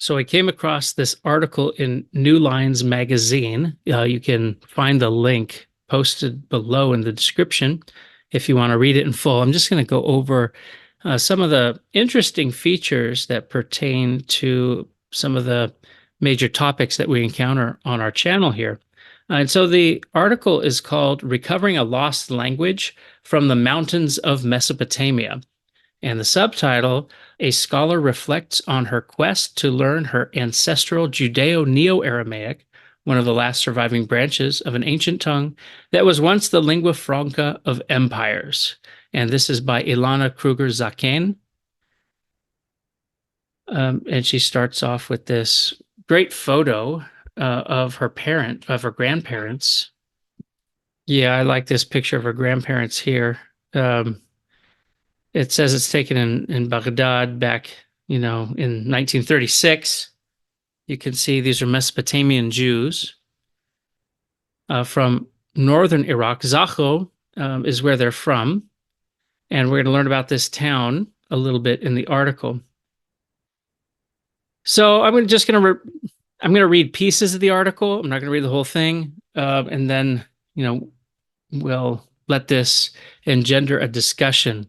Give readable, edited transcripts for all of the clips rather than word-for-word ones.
So I came across this article in New Lines magazine. You can find the link posted below in the description if you want to read it in full. I'm just going to go over some of the interesting features that pertain to some of the major topics that we encounter on our channel here. And so the article is called Recovering a Lost Language from the Mountains of Mesopotamia. And the subtitle, A Scholar Reflects on Her Quest to Learn Her Ancestral Judeo-Neo-Aramaic, one of the last surviving branches of an ancient tongue that was once the lingua franca of empires. And this is by Ilana Cruger-Zaken. And she starts off with this great photo of her grandparents. Yeah, I like this picture of her grandparents here. It says it's taken in Baghdad back, in 1936. You can see these are Mesopotamian Jews from northern Iraq. Zakho is where they're from. And we're going to learn about this town a little bit in the article. So I'm going to read pieces of the article. I'm not going to read the whole thing. And then, we'll let this engender a discussion.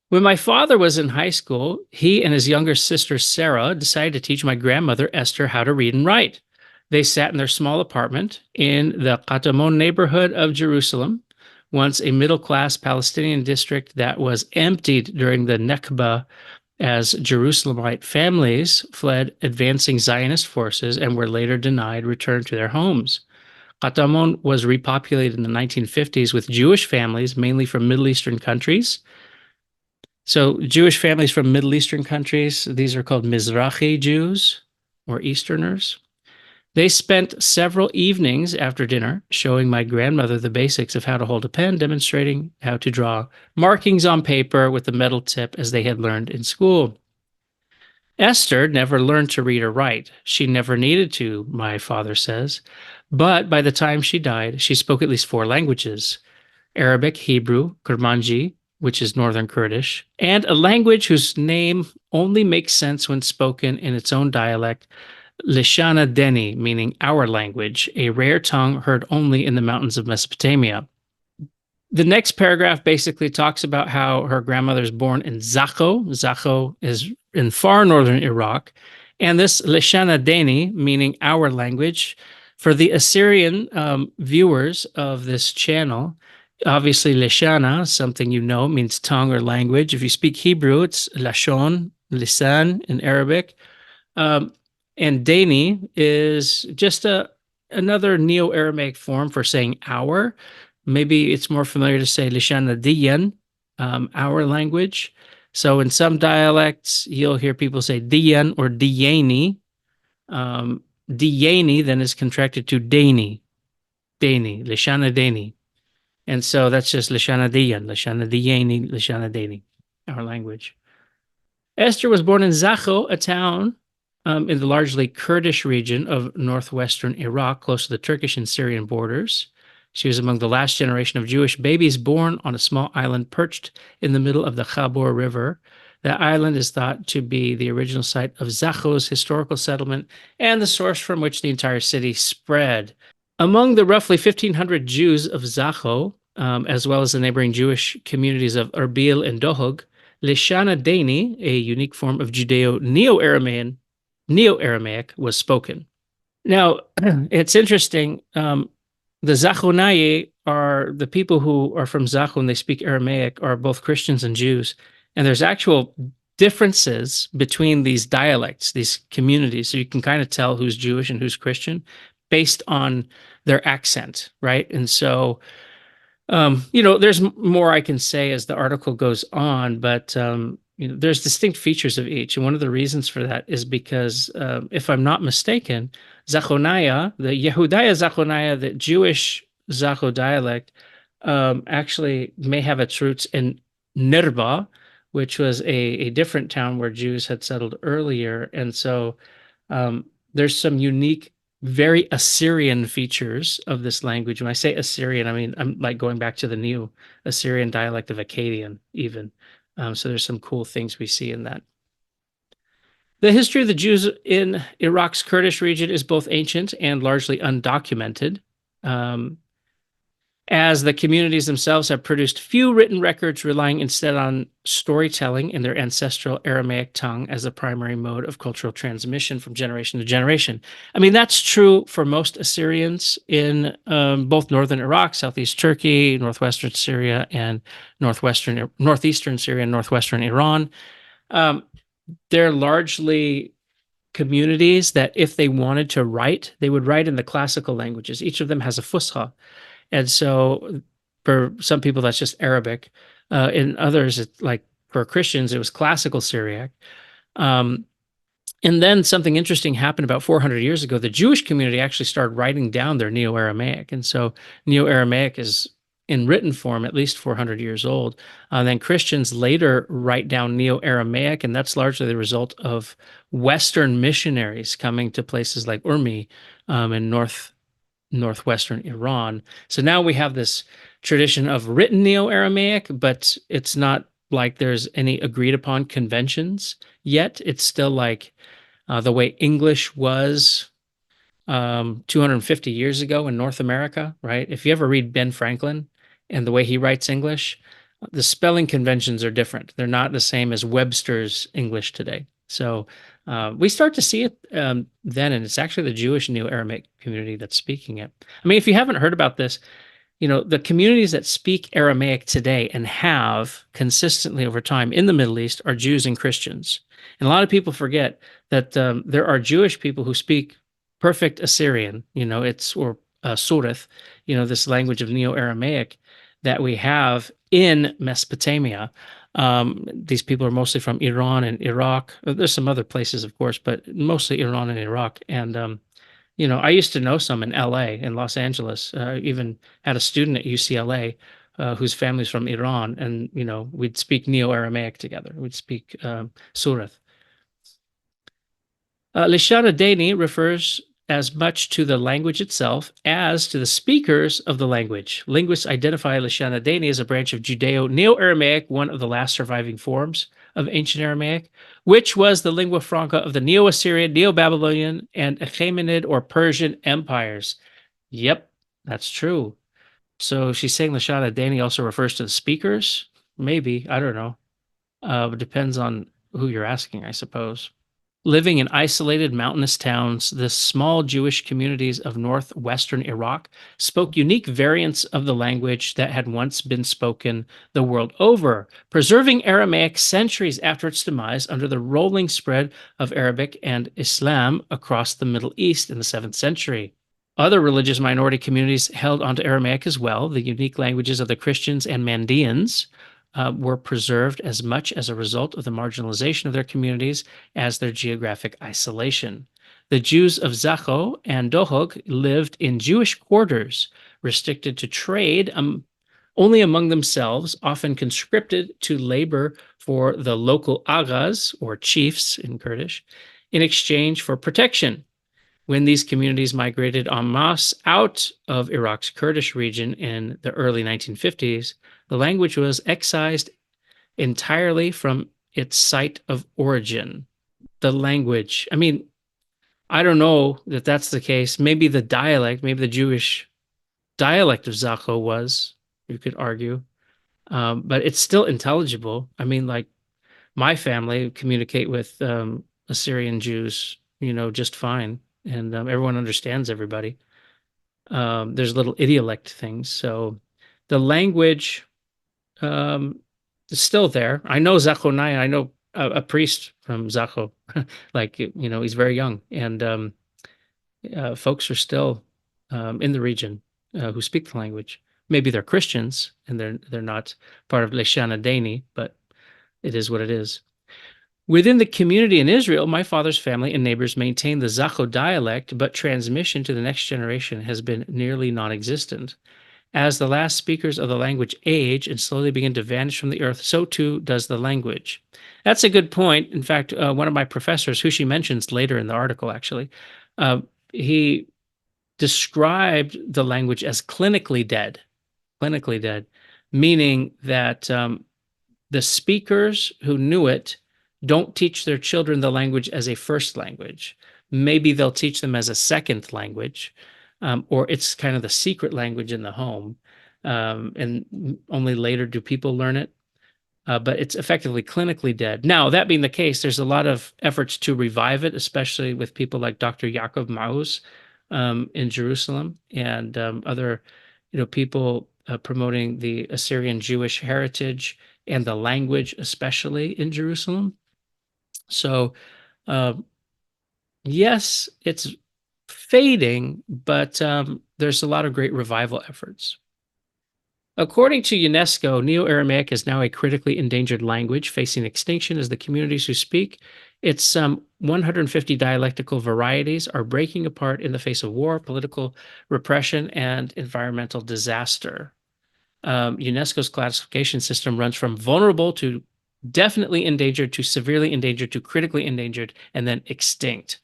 When my father was in high school, he and his younger sister, Sarah, decided to teach my grandmother, Esther, how to read and write. They sat in their small apartment in the Qatamon neighborhood of Jerusalem, once a middle-class Palestinian district that was emptied during the Nakba as Jerusalemite families fled advancing Zionist forces and were later denied return to their homes. Qatamon was repopulated in the 1950s with Jewish families, mainly from Middle Eastern countries. So Jewish families from Middle Eastern countries, these are called Mizrahi Jews or Easterners. They spent several evenings after dinner showing my grandmother the basics of how to hold a pen, demonstrating how to draw markings on paper with a metal tip as they had learned in school. Esther never learned to read or write. She never needed to, my father says. But by the time she died, she spoke at least 4 languages: Arabic, Hebrew, Kurmanji, which is Northern Kurdish, and a language whose name only makes sense when spoken in its own dialect, Lishana Deni, meaning our language, a rare tongue heard only in the mountains of Mesopotamia. The next paragraph basically talks about how her grandmother is born in Zakho. Zakho is in far northern Iraq. And this Lishana Deni, meaning our language, for the Assyrian viewers of this channel, obviously Lishana, something means tongue or language. If you speak Hebrew, it's Lashon, Lisan in Arabic. And Dani is just another Neo-Aramaic form for saying our. Maybe it's more familiar to say Lishana Diyan, our language. So in some dialects, you'll hear people say Diyan or Diyani. Diyani then is contracted to Dani, Lishana Dani. And so that's just Lishana Diyan, Lishana Diyani, Lishana Dani, our language. Esther was born in Zakho, a town in the largely Kurdish region of northwestern Iraq, close to the Turkish and Syrian borders. She was among the last generation of Jewish babies born on a small island perched in the middle of the Chabor River. That island is thought to be the original site of Zakho's historical settlement and the source from which the entire city spread. Among the roughly 1,500 Jews of Zakho, as well as the neighboring Jewish communities of Erbil and Dohog, Lishana Dani, a unique form of Judeo-Neo-Aramaic, was spoken. Now, it's interesting. The Zachonaye are the people who are from Zakho and they speak Aramaic are both Christians and Jews. And there's actual differences between these dialects, these communities. So you can kind of tell who's Jewish and who's Christian based on their accent, right? And so, there's more I can say as the article goes on, but there's distinct features of each. And one of the reasons for that is because, if I'm not mistaken, Zachonaya, the Yehudaya Zachonaya, the Jewish Zakho dialect, actually may have its roots in Nirba, which was a different town where Jews had settled earlier. And so there's some unique, very Assyrian features of this language. When I say Assyrian, I mean, I'm like going back to the Neo-Assyrian dialect of Akkadian even. So there's some cool things we see in that. The history of the Jews in Iraq's Kurdish region is both ancient and largely undocumented. Um, as the communities themselves have produced few written records, relying instead on storytelling in their ancestral Aramaic tongue as the primary mode of cultural transmission from generation to generation. I mean, that's true for most Assyrians in both northern Iraq, southeast Turkey, northwestern Syria, and northeastern Syria and northwestern Iran. Um, they're largely communities that, if they wanted to write, they would write in the classical languages. Each of them has a fusha, and so for some people, that's just Arabic. In others, it's like for Christians, it was classical Syriac. Um, and then something interesting happened about 400 years ago. The Jewish community actually started writing down their Neo-Aramaic. And so Neo-Aramaic is in written form at least 400 years old. Then Christians later write down Neo-Aramaic, and that's largely the result of Western missionaries coming to places like Urmi in northwestern Iran. So now we have this tradition of written Neo-Aramaic, but it's not like there's any agreed upon conventions yet. It's still like the way English was 250 years ago in North America, right? If you ever read Ben Franklin and the way he writes English, the spelling conventions are different. They're not the same as Webster's English today. So we start to see it then, and it's actually the Jewish Neo-Aramaic community that's speaking it. I mean, if you haven't heard about this, the communities that speak Aramaic today and have consistently over time in the Middle East are Jews and Christians. And a lot of people forget that there are Jewish people who speak perfect Assyrian, or Surith, this language of Neo-Aramaic that we have in Mesopotamia. These people are mostly from Iran and Iraq. There's some other places, of course, but mostly Iran and Iraq. And I used to know some in LA, in Los Angeles. Even had a student at UCLA whose family's from Iran, and we'd speak Neo-Aramaic together. We'd speak Surith. Lishana Deni refers as much to the language itself as to the speakers of the language. Linguists identify Lishana Deni as a branch of Judeo-Neo-Aramaic, one of the last surviving forms of ancient Aramaic, which was the lingua franca of the Neo-Assyrian, Neo-Babylonian, and Achaemenid or Persian empires. Yep, that's true. So she's saying Lashana Deni also refers to the speakers? Maybe, I don't know. It depends on who you're asking, I suppose. Living in isolated mountainous towns, the small Jewish communities of northwestern Iraq spoke unique variants of the language that had once been spoken the world over, preserving Aramaic centuries after its demise under the rolling spread of Arabic and Islam across the Middle East in the 7th century. Other religious minority communities held onto Aramaic as well. The unique languages of the Christians and Mandeans were preserved as much as a result of the marginalization of their communities as their geographic isolation. The Jews of Zakho and Dohog lived in Jewish quarters, restricted to trade only among themselves, often conscripted to labor for the local agas, or chiefs in Kurdish, in exchange for protection. When these communities migrated en masse out of Iraq's Kurdish region in the early 1950s, the language was excised entirely from its site of origin. The language, I mean, I don't know that that's the case. Maybe the dialect, maybe the Jewish dialect of Zakho was, you could argue, but it's still intelligible. I mean, like my family communicate with Assyrian Jews, just fine, and everyone understands everybody. There's little idiolect things, so the language is still there. I know Zakho Naya. I know a priest from Zakho. Like, he's very young, and folks are still in the region who speak the language. Maybe they're Christians and they're not part of Leshana Deni, but it is what it is. Within the community in Israel, my father's family and neighbors maintain the Zakho dialect, but transmission to the next generation has been nearly non-existent. As the last speakers of the language age and slowly begin to vanish from the earth, so too does the language. That's a good point. In fact, one of my professors, who she mentions later in the article, actually, he described the language as clinically dead, meaning that the speakers who knew it don't teach their children the language as a first language. Maybe they'll teach them as a second language, or it's kind of the secret language in the home. And only later do people learn it. But it's effectively clinically dead. Now, that being the case, there's a lot of efforts to revive it, especially with people like Dr. Yaakov Maus in Jerusalem and other, people promoting the Assyrian Jewish heritage and the language, especially in Jerusalem. So, uh, yes, it's fading, but there's a lot of great revival efforts. According to UNESCO, Neo-Aramaic is now a critically endangered language facing extinction as the communities who speak its 150 dialectical varieties are breaking apart in the face of war, political repression, and environmental disaster. UNESCO's classification system runs from vulnerable to definitely endangered to severely endangered to critically endangered and then extinct.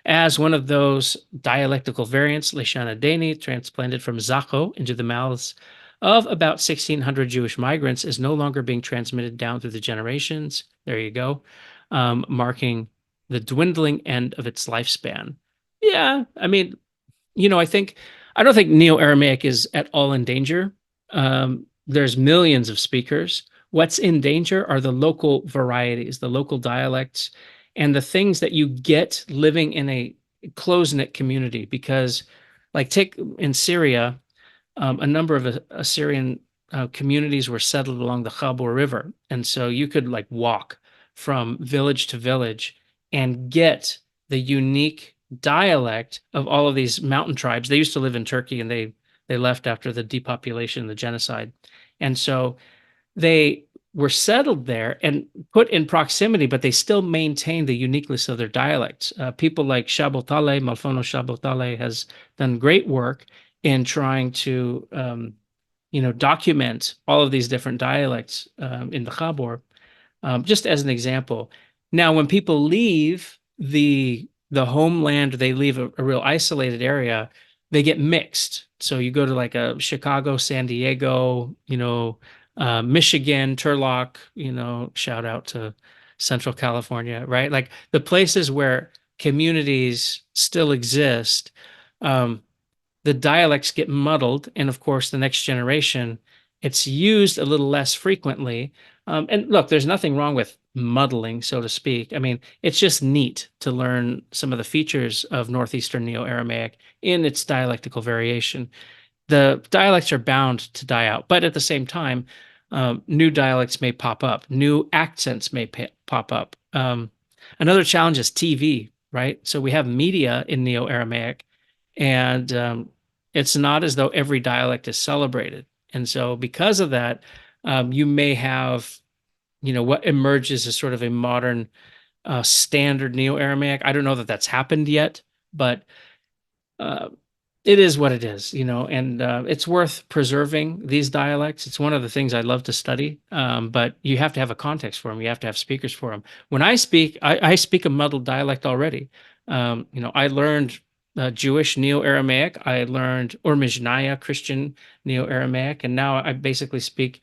As one of those dialectical variants, Leshana Deni, transplanted from Zakho into the mouths of about 1,600 Jewish migrants, is no longer being transmitted down through the generations. There you go, marking the dwindling end of its lifespan. Yeah, I mean, I don't think Neo-Aramaic is at all in danger. There's millions of speakers. What's in danger are the local varieties, the local dialects, and the things that you get living in a close-knit community. Because, like, take in Syria, a number of Assyrian communities were settled along the Chabur River. And so you could like walk from village to village and get the unique dialect of all of these mountain tribes. They used to live in Turkey and they left after the depopulation, the genocide. And so they were settled there and put in proximity, but they still maintain the uniqueness of their dialects. People like Shabotale, Malfono Shabotale has done great work in trying to, document all of these different dialects in the Chabur, just as an example. Now, when people leave the homeland, they leave a real isolated area, they get mixed. So you go to like a Chicago, San Diego, Michigan, Turlock, shout out to Central California, right? Like the places where communities still exist, the dialects get muddled. And of course, the next generation, it's used a little less frequently. And look, there's nothing wrong with muddling, so to speak. I mean, it's just neat to learn some of the features of Northeastern Neo-Aramaic in its dialectical variation. The dialects are bound to die out, but at the same time, new dialects may pop up, new accents may pop up. Another challenge is TV, right? So we have media in Neo-Aramaic, and it's not as though every dialect is celebrated. And so because of that, you may have, what emerges as sort of a modern standard Neo-Aramaic. I don't know that that's happened yet, but it is what it is, and it's worth preserving these dialects. It's one of the things I love to study, but you have to have a context for them. You have to have speakers for them. When I speak, I speak a muddled dialect already. I learned Jewish Neo-Aramaic. I learned Urmijnaya, Christian Neo-Aramaic, and now I basically speak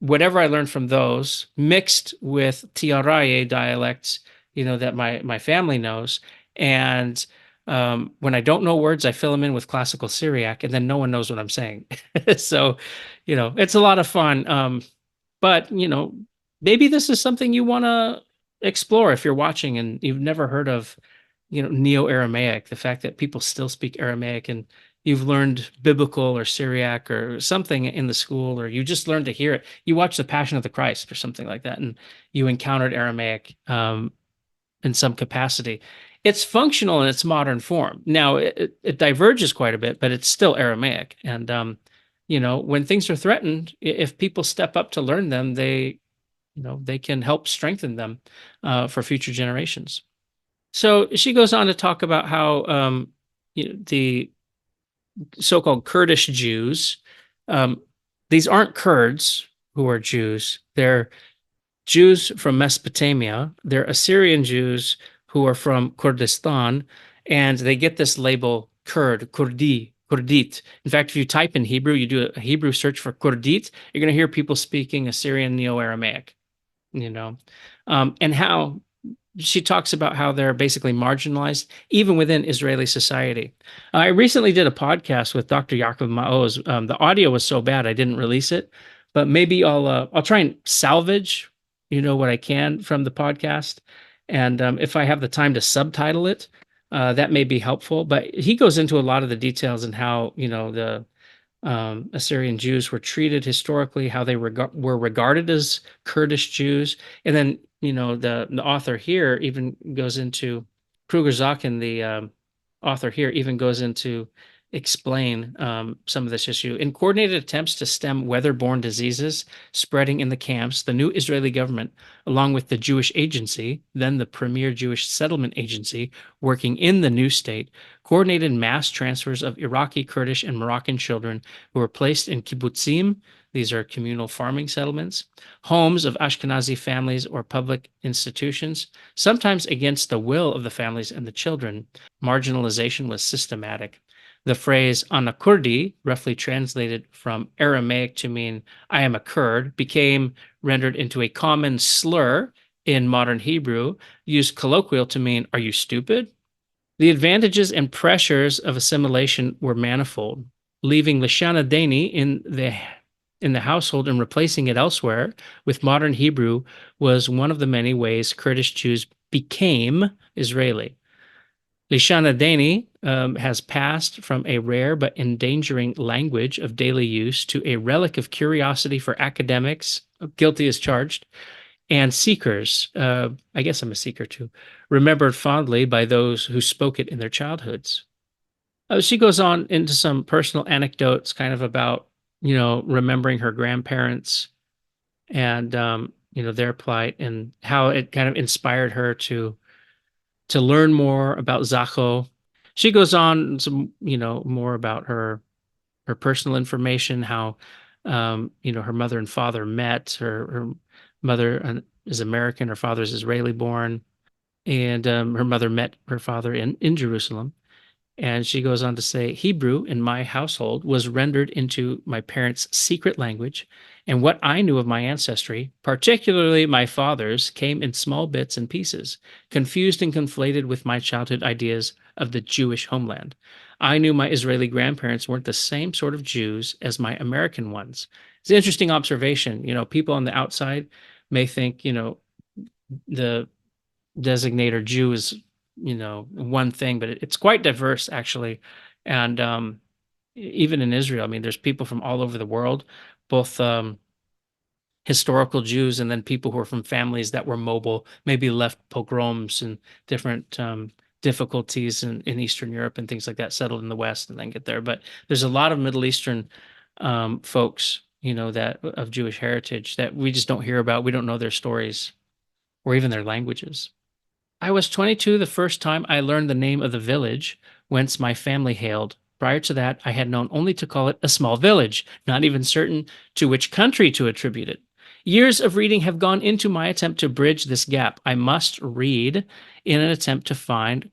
whatever I learned from those mixed with Tiaraye dialects, that my family knows. And when I don't know words, I fill them in with classical Syriac, and then no one knows what I'm saying. So, it's a lot of fun. But, maybe this is something you want to explore if you're watching and you've never heard of, Neo-Aramaic, the fact that people still speak Aramaic and you've learned biblical or Syriac or something in the school, or you just learned to hear it. You watched The Passion of the Christ or something like that, and you encountered Aramaic in some capacity. It's functional in its modern form. Now, it diverges quite a bit, but it's still Aramaic. And, when things are threatened, if people step up to learn them, they can help strengthen them for future generations. So she goes on to talk about how the so-called Kurdish Jews, these aren't Kurds who are Jews. They're Jews from Mesopotamia. They're Assyrian Jews who are from Kurdistan, and they get this label Kurd, Kurdi, Kurdit. In fact, if you type in Hebrew, you do a Hebrew search for Kurdit, you're going to hear people speaking Assyrian Neo-Aramaic, and how she talks about how they're basically marginalized even within Israeli society. I recently did a podcast with Dr. Yaakov Maoz. The audio was so bad I didn't release it, but maybe I'll try and salvage, what I can from the podcast, and if I have the time to subtitle it, that may be helpful. But he goes into a lot of the details and how the Assyrian Jews were treated historically, how they were regarded as Kurdish Jews, and then the author here even goes into Kruger-Zaken, the author here even goes into explain some of this issue. In coordinated attempts to stem weather-borne diseases spreading in the camps, the new Israeli government, along with the Jewish Agency, then the premier Jewish settlement agency working in the new state, coordinated mass transfers of Iraqi, Kurdish, and Moroccan children who were placed in kibbutzim. These are communal farming settlements, homes of Ashkenazi families or public institutions, sometimes against the will of the families and the children. Marginalization was systematic. The phrase "ana Kurdi," roughly translated from Aramaic to mean "I am a Kurd," became rendered into a common slur in modern Hebrew, used colloquial to mean "are you stupid?" The advantages and pressures of assimilation were manifold. Leaving Lashana Dani in the household and replacing it elsewhere with modern Hebrew was one of the many ways Kurdish Jews became Israeli. Lishana Dani has passed from a rare but endangering language of daily use to a relic of curiosity for academics, guilty as charged, and seekers. I guess I'm a seeker too, remembered fondly by those who spoke it in their childhoods. She goes on into some personal anecdotes, kind of about remembering her grandparents and their plight and how it kind of inspired her to learn more about Zakho. She goes on some more about her personal information, how her mother and father met. Her mother is American, her father is Israeli born, and her mother met her father in Jerusalem. And she goes on to say, Hebrew in my household was rendered into my parents' secret language, and what I knew of my ancestry, particularly my father's, came in small bits and pieces, confused and conflated with my childhood ideas of the Jewish homeland. I knew my Israeli grandparents weren't the same sort of Jews as my American ones. It's an interesting observation. People on the outside may think, the designator Jew is one thing, but it's quite diverse actually. And even in Israel, I mean, there's people from all over the world, both historical Jews and then people who are from families that were mobile, maybe left pogroms and different difficulties in Eastern Europe and things like that, settled in the West and then get there. But there's a lot of Middle Eastern folks, that of Jewish heritage that we just don't hear about. We don't know their stories or even their languages. I was 22 the first time I learned the name of the village whence my family hailed. Prior to that, I had known only to call it a small village, not even certain to which country to attribute it. Years of reading have gone into my attempt to bridge this gap. I must read in an attempt to find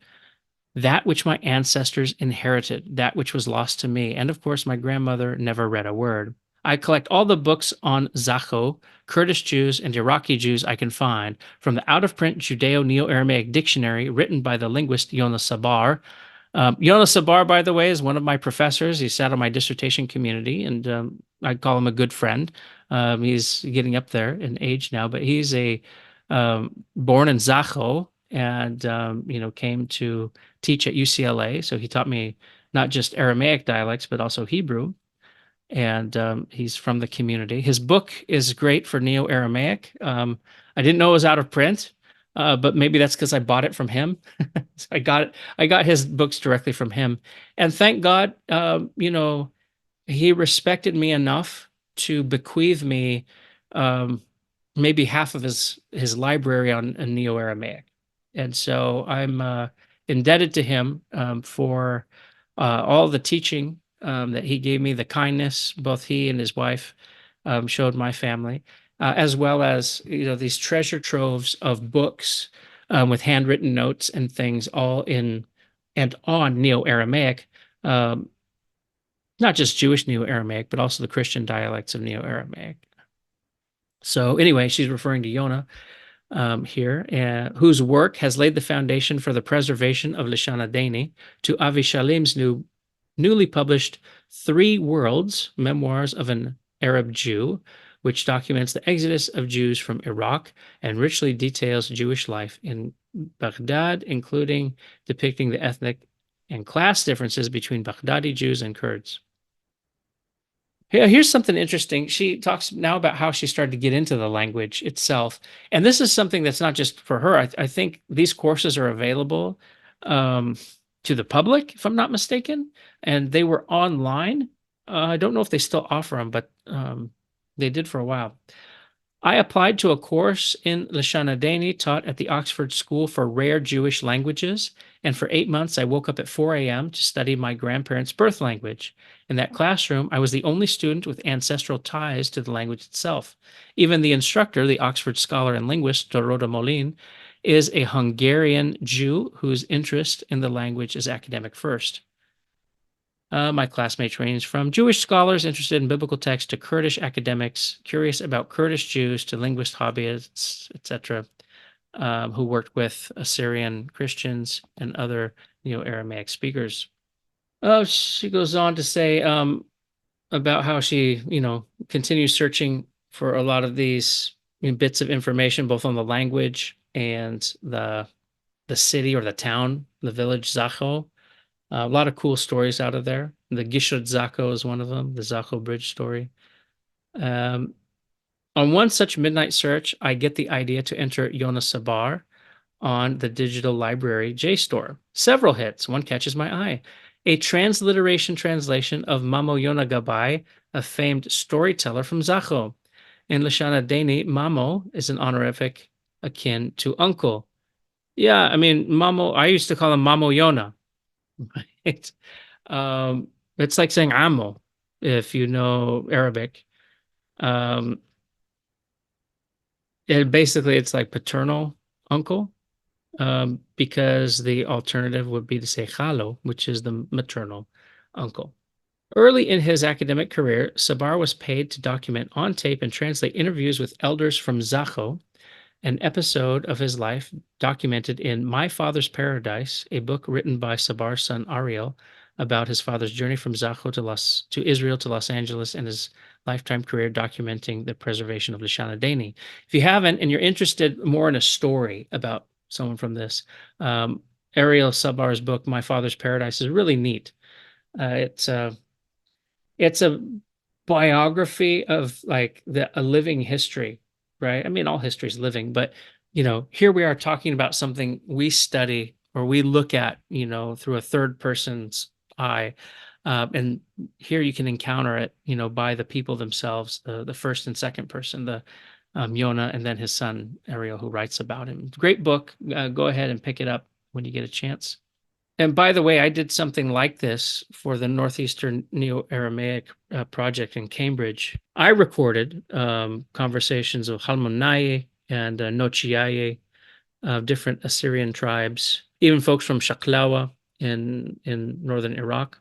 that which my ancestors inherited, that which was lost to me. And of course, my grandmother never read a word. I collect all the books on Zakho, Kurdish Jews, and Iraqi Jews I can find from the out-of-print Judeo-Neo-Aramaic dictionary written by the linguist Yonah Sabar. Yonah Sabar, by the way, is one of my professors. He sat on my dissertation community, and I call him a good friend. He's getting up there in age now, but he's born in Zakho and came to teach at UCLA. So he taught me not just Aramaic dialects, but also Hebrew. And he's from the community. His book is great for Neo-Aramaic. I didn't know it was out of print, but maybe that's because I bought it from him. So I got his books directly from him. And thank God, he respected me enough to bequeath me maybe half of his library on Neo-Aramaic. And so I'm indebted to him for all the teaching that he gave me, the kindness both he and his wife showed my family, as well as these treasure troves of books with handwritten notes and things, all in and on Neo-Aramaic, not just Jewish Neo-Aramaic, but also the Christian dialects of Neo-Aramaic. So anyway, she's referring to Yonah. here, whose work has laid the foundation for the preservation of Lishana Deni, to Avi Shalim's newly published Three Worlds, Memoirs of an Arab Jew, which documents the exodus of Jews from Iraq and richly details Jewish life in Baghdad, including depicting the ethnic and class differences between Baghdadi Jews and Kurds. Yeah, here's something interesting. She talks now about how she started to get into the language itself. And this is something that's not just for her. I think these courses are available to the public, if I'm not mistaken. And they were online. I don't know if they still offer them, but they did for a while. I applied to a course in Lashana Deni taught at the Oxford School for Rare Jewish Languages, and for 8 months I woke up at 4 a.m. to study my grandparents' birth language. In that classroom, I was the only student with ancestral ties to the language itself. Even the instructor, the Oxford scholar and linguist Dorota Molin, is a Hungarian Jew whose interest in the language is academic first. My classmates range from Jewish scholars interested in biblical texts to Kurdish academics curious about Kurdish Jews to linguist hobbyists, etc., who worked with Assyrian Christians and other Neo-Aramaic speakers. She goes on to say about how she, continues searching for a lot of these bits of information, both on the language and the city or the town, the village Zakho. A lot of cool stories out of there. The Gishot Zakho is one of them, the Zakho Bridge story. On one such midnight search, I get the idea to enter Yona Sabar on the digital library JSTOR. Several hits. One catches my eye. A transliteration translation of Mamo Yona Gabai, a famed storyteller from Zakho. In Lashana Deni, Mamo is an honorific akin to uncle. Yeah, I mean, Mamo, I used to call him Mamo Yona. Right? It's like saying Amo, if you know Arabic. It's like paternal uncle, because the alternative would be to say Khalo, which is the maternal uncle. Early in his academic career, Sabar was paid to document on tape and translate interviews with elders from Zakho. An episode of his life documented in My Father's Paradise, a book written by Sabar's son Ariel about his father's journey from Zakho to Israel to Los Angeles and his lifetime career documenting the preservation of Lishana Deni. If you haven't and you're interested more in a story about someone from this, Ariel Sabar's book, My Father's Paradise, is really neat. It's a biography of like a living history, right? I mean, all history is living, but here we are talking about something we study or we look at, through a third person's eye. And here you can encounter it, by the people themselves, the first and second person, the Yona, and then his son Ariel, who writes about him. Great book. Go ahead and pick it up when you get a chance. And by the way, I did something like this for the Northeastern Neo-Aramaic project in Cambridge. I recorded conversations of Halmonai and Nochiaye, different Assyrian tribes, even folks from Shaklawa in northern Iraq.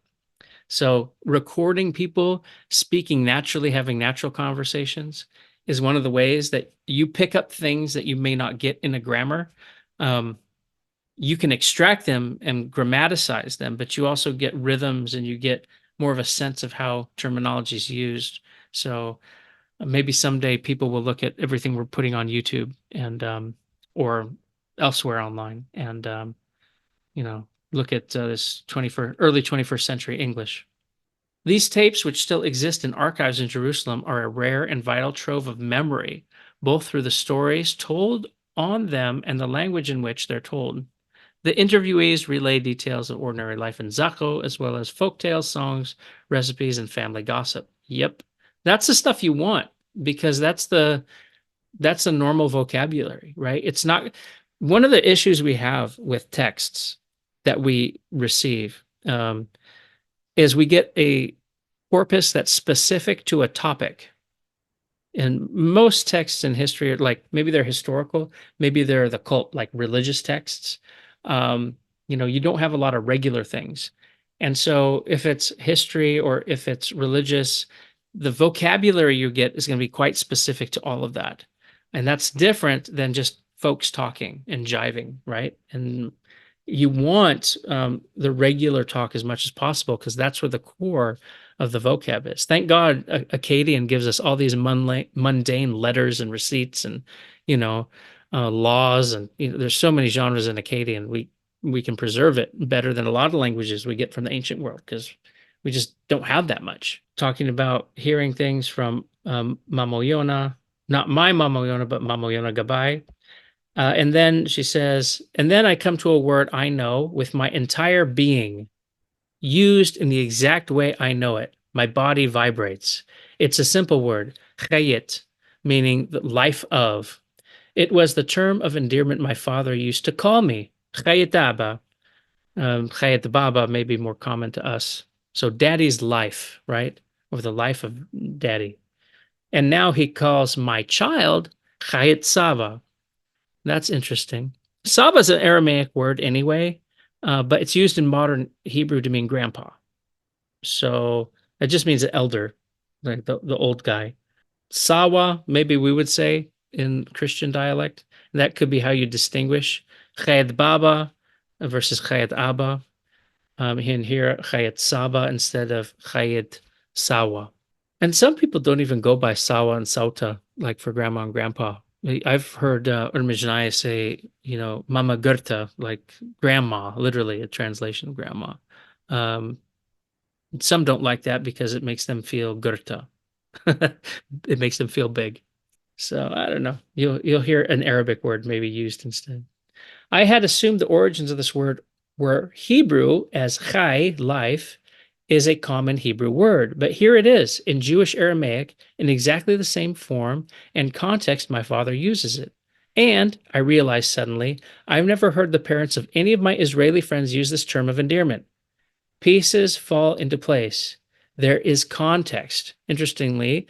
So recording people speaking naturally, having natural conversations is one of the ways that you pick up things that you may not get in a grammar. You can extract them and grammaticize them, but you also get rhythms and you get more of a sense of how terminology is used. So maybe someday people will look at everything we're putting on YouTube and or elsewhere online and look at this early 21st century English. These tapes, which still exist in archives in Jerusalem, are a rare and vital trove of memory, both through the stories told on them and the language in which they're told. The interviewees relay details of ordinary life in Zakho, as well as folktales, songs, recipes, and family gossip. Yep. That's the stuff you want, because that's the normal vocabulary, right? It's not one of the issues we have with texts that we receive, is we get a corpus that's specific to a topic. And most texts in history are like, maybe they're historical, maybe they're the cult, like religious texts. You don't have a lot of regular things. And so if it's history or if it's religious, the vocabulary you get is going to be quite specific to all of that. And that's different than just folks talking and jiving, right? And you want the regular talk as much as possible because that's where the core of the vocab is. Thank God Akkadian gives us all these mundane letters and receipts and, you know, laws. And there's so many genres in Akkadian. We can preserve it better than a lot of languages we get from the ancient world because we just don't have that much. Talking about hearing things from Mamoyona, not my Mamoyona, but Mamoyona Gabai. And then she says, and then I come to a word I know with my entire being, used in the exact way I know it. My body vibrates. It's a simple word, chayit, meaning the life of. It was the term of endearment my father used to call me, chayit Abba. Chayit Baba may be more common to us. So daddy's life, right? Or the life of daddy. And now he calls my child chayit Sava. That's interesting. Saba is an Aramaic word anyway, but it's used in modern Hebrew to mean grandpa. So it just means an elder, like the old guy. Sawa, maybe we would say in Christian dialect. That could be how you distinguish Chayet Baba versus Chayet Abba. In here, Chayet Saba instead of Chayet Sawa. And some people don't even go by Sawa and Sauta, like for grandma and grandpa. I've heard Urmijnaya say, Mama Gerta, like grandma, literally a translation of grandma. Some don't like that because it makes them feel Gerta. It makes them feel big. So I don't know. You'll hear an Arabic word maybe used instead. I had assumed the origins of this word were Hebrew, as chai, life, is a common Hebrew word, but here it is in Jewish Aramaic in exactly the same form and context my father uses it. And I realized suddenly I've never heard the parents of any of my Israeli friends use this term of endearment. Pieces fall into place. There is context. Interestingly,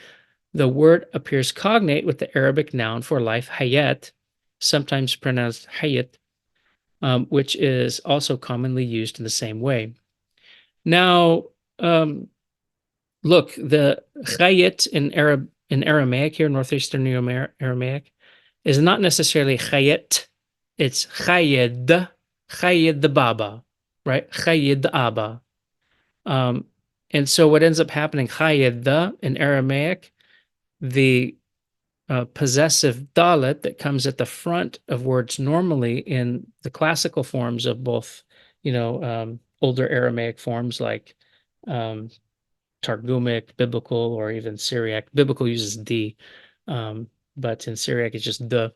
the word appears cognate with the Arabic noun for life, hayat, sometimes pronounced hayat, which is also commonly used in the same way. Now, look, the chayit in Aramaic here, Northeastern Neo-Aramaic, is not necessarily chayit. It's chayid the baba, right? Chayid the abba. And so what ends up happening, chayid in Aramaic, the possessive dalet that comes at the front of words normally in the classical forms of both, older Aramaic forms like Targumic, Biblical, or even Syriac. Biblical uses D, but in Syriac it's just the,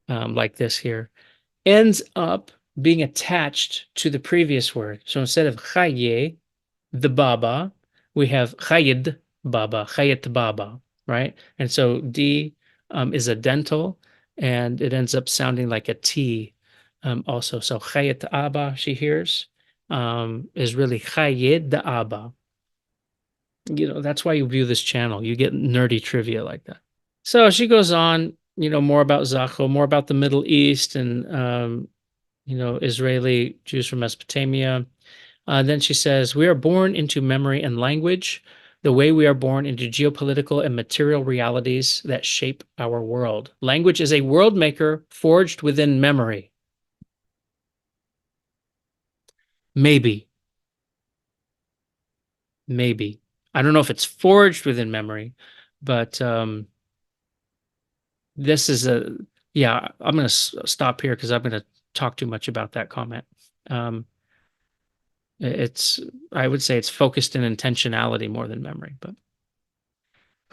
like this here, ends up being attached to the previous word. So instead of chaye, the baba, we have chayid baba, chayit baba, right? And so D is a dental, and it ends up sounding like a T also. So chayit abba, she hears, is really chayid the abba. That's why you view this channel. You get nerdy trivia like that. So she goes on, more about Zakho, more about the Middle East and, Israeli Jews from Mesopotamia. Then she says, we are born into memory and language, the way we are born into geopolitical and material realities that shape our world. Language is a world maker forged within memory. Maybe. I don't know if it's forged within memory, but this is I'm going to stop here because I'm going to talk too much about that comment. I would say it's focused in intentionality more than memory, but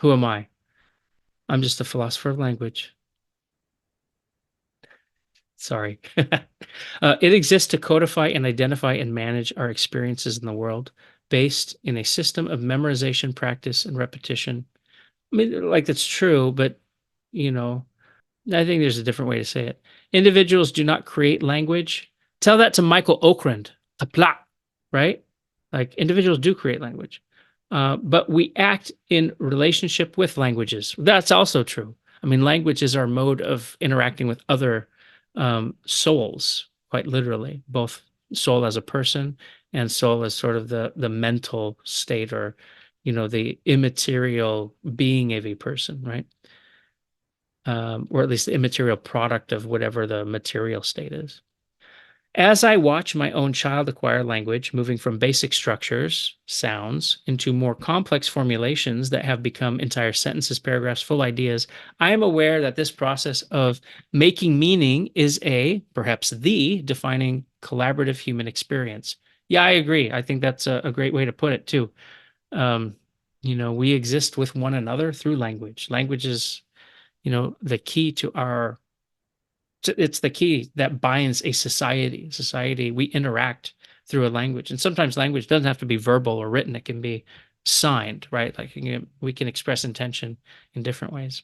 who am I? I'm just a philosopher of language. Sorry. It exists to codify and identify and manage our experiences in the world based in a system of memorization, practice, and repetition. I mean, like that's true, but I think there's a different way to say it. Individuals do not create language. Tell that to Michael Okrand, right? Like individuals do create language, but we act in relationship with languages. That's also true. I mean, language is our mode of interacting with other souls, quite literally, both soul as a person and soul as sort of the mental state or, the immaterial being of a person, right? or at least the immaterial product of whatever the material state is. As I watch my own child acquire language, moving from basic structures, sounds, into more complex formulations that have become entire sentences, paragraphs, full ideas, I am aware that this process of making meaning is perhaps the defining collaborative human experience. Yeah, I agree. I think that's a great way to put it too. Um, we exist with one another through language. Language is, the key to it's the key that binds a society. We interact through a language. And sometimes language doesn't have to be verbal or written. It can be signed, right? Like we can express intention in different ways.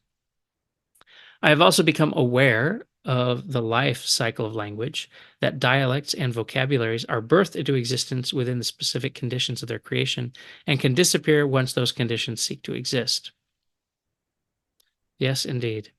I have also become aware of the life cycle of language, that dialects and vocabularies are birthed into existence within the specific conditions of their creation and can disappear once those conditions cease to exist. Yes, indeed.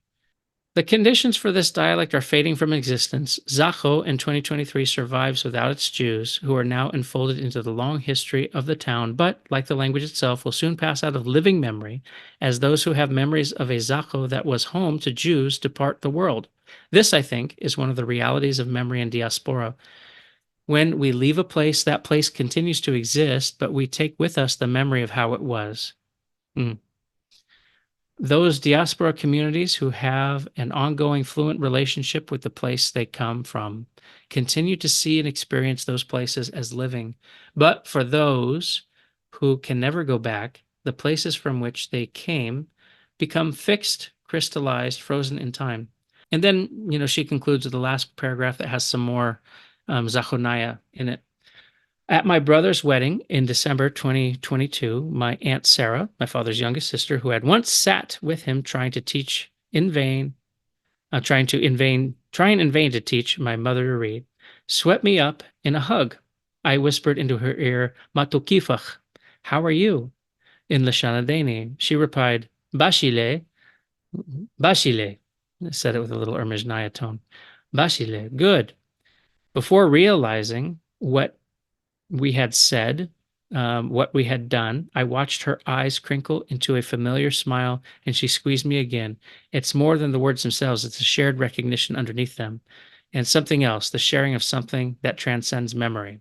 The conditions for this dialect are fading from existence. Zakho in 2023 survives without its Jews, who are now enfolded into the long history of the town, but, like the language itself, will soon pass out of living memory as those who have memories of a Zakho that was home to Jews depart the world. This, I think, is one of the realities of memory and diaspora. When we leave a place, that place continues to exist, but we take with us the memory of how it was. Those diaspora communities who have an ongoing fluent relationship with the place they come from continue to see and experience those places as living. But for those who can never go back, the places from which they came become fixed, crystallized, frozen in time. And then, she concludes with the last paragraph that has some more Zachonaya in it. At my brother's wedding in December 2022, my Aunt Sarah, my father's youngest sister, who had once sat with him trying in vain to teach my mother to read, swept me up in a hug. I whispered into her ear, Matukifach, how are you? In Lashana Deni. She replied, Bashile, Bashile. I said it with a little Ermijnaya tone. Bashile, good. Before realizing what we had said, what we had done, I watched her eyes crinkle into a familiar smile, and she squeezed me again. It's more than the words themselves, it's a shared recognition underneath them. And something else, the sharing of something that transcends memory.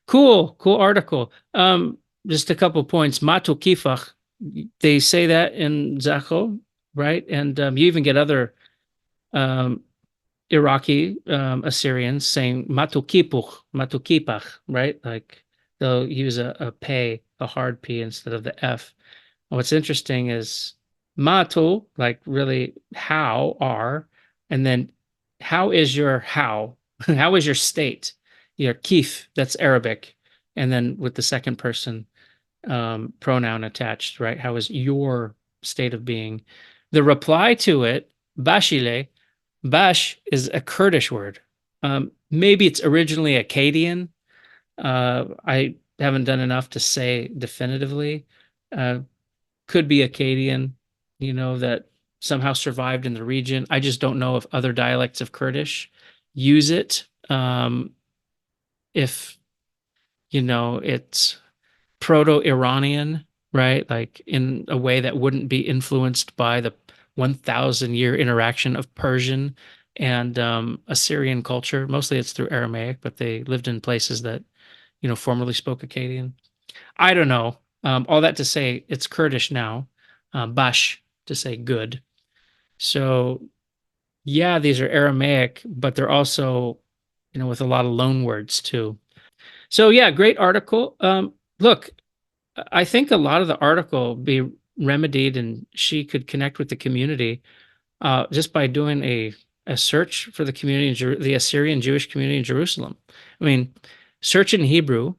Cool article. Just a couple points. Matu kifach, they say that in Zakho, right? And you even get other um, Iraqi Assyrians saying matukipach, right? Like they'll use a pay, a hard P instead of the F. And what's interesting is matu, like really how are, and then how is your how? How is your state? Your kif, that's Arabic. And then with the second person pronoun attached, right? How is your state of being? The reply to it, bashile, Bash is a Kurdish word. Maybe it's originally Akkadian. I haven't done enough to say definitively. Could be Akkadian, that somehow survived in the region. I just don't know if other dialects of Kurdish use it. If, it's Proto-Iranian, right? Like in a way that wouldn't be influenced by the 1,000-year interaction of Persian and Assyrian culture. Mostly it's through Aramaic, but they lived in places that, formerly spoke Akkadian. I don't know. All that to say, it's Kurdish now. Bash to say good. So, yeah, these are Aramaic, but they're also, with a lot of loan words too. So, yeah, great article. Look, I think a lot of the article be remedied and she could connect with the community just by doing a search for the community, the Assyrian Jewish community in Jerusalem. I mean, search in Hebrew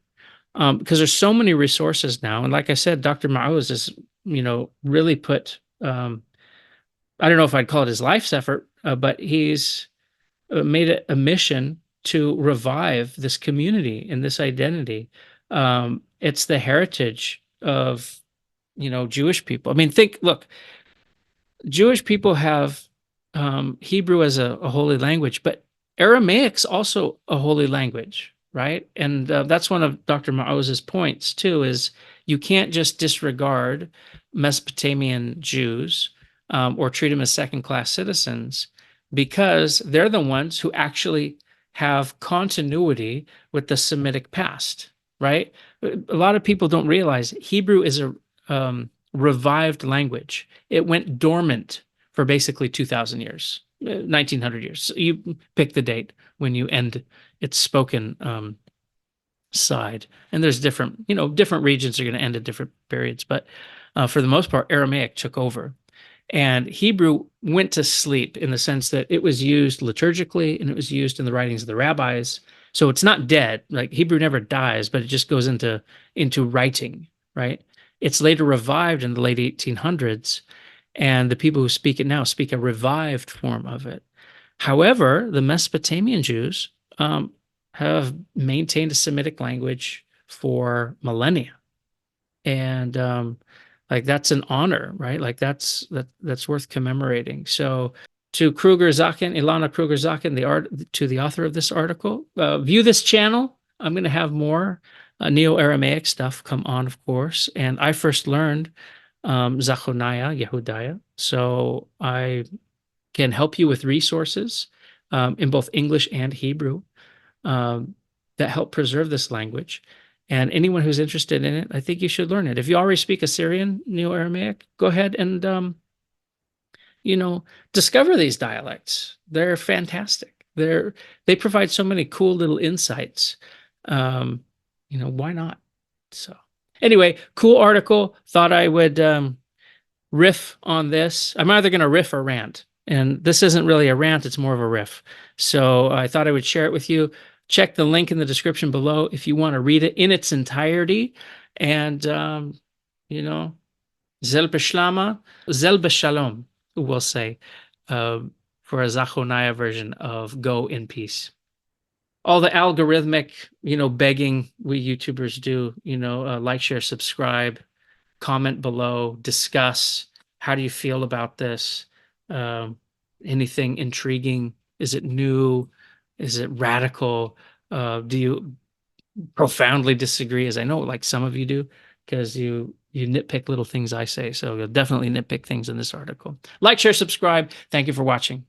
because there's so many resources now. And like I said, Dr. Maoz is, really put, I don't know if I'd call it his life's effort, but he's made it a mission to revive this community and this identity. It's the heritage of, Jewish people. I mean, look, Jewish people have Hebrew as a holy language, but Aramaic's also a holy language, right? And that's one of Dr. Maoz's points too, is you can't just disregard Mesopotamian Jews or treat them as second-class citizens because they're the ones who actually have continuity with the Semitic past, right? A lot of people don't realize Hebrew is a revived language. It went dormant for basically 2,000 years, 1,900 years. So you pick the date when you end its spoken side. And there's different, different regions are going to end at different periods. But for the most part, Aramaic took over. And Hebrew went to sleep in the sense that it was used liturgically and it was used in the writings of the rabbis. So it's not dead. Like Hebrew never dies, but it just goes into writing, right? It's later revived in the late 1800s, and the people who speak it now speak a revived form of it. However, the Mesopotamian Jews have maintained a Semitic language for millennia, and like that's an honor, right? Like that's worth commemorating. So to Cruger-Zaken, Ilana Cruger-Zaken, to the author of this article, view this channel. I'm going to have more Neo-Aramaic stuff come on, of course. And I first learned Zakho Yehudaya, so I can help you with resources in both English and Hebrew that help preserve this language. And anyone who's interested in it, I think you should learn it. If you already speak Assyrian, Neo-Aramaic, go ahead and, discover these dialects. They're fantastic. They provide so many cool little insights. Why not? So anyway, cool article. Thought I would riff on this. I'm either going to riff or rant. And this isn't really a rant, it's more of a riff. So I thought I would share it with you. Check the link in the description below if you want to read it in its entirety. And, Zel B'Shalom, we'll say, for a Zachonaya version of Go in Peace. All the algorithmic, begging we YouTubers do, like, share, subscribe, comment below, discuss. How do you feel about this? Anything intriguing? Is it new? Is it radical? Do you profoundly disagree, as I know like some of you do, because you nitpick little things I say. So you'll definitely nitpick things in this article. Like, share, subscribe. Thank you for watching.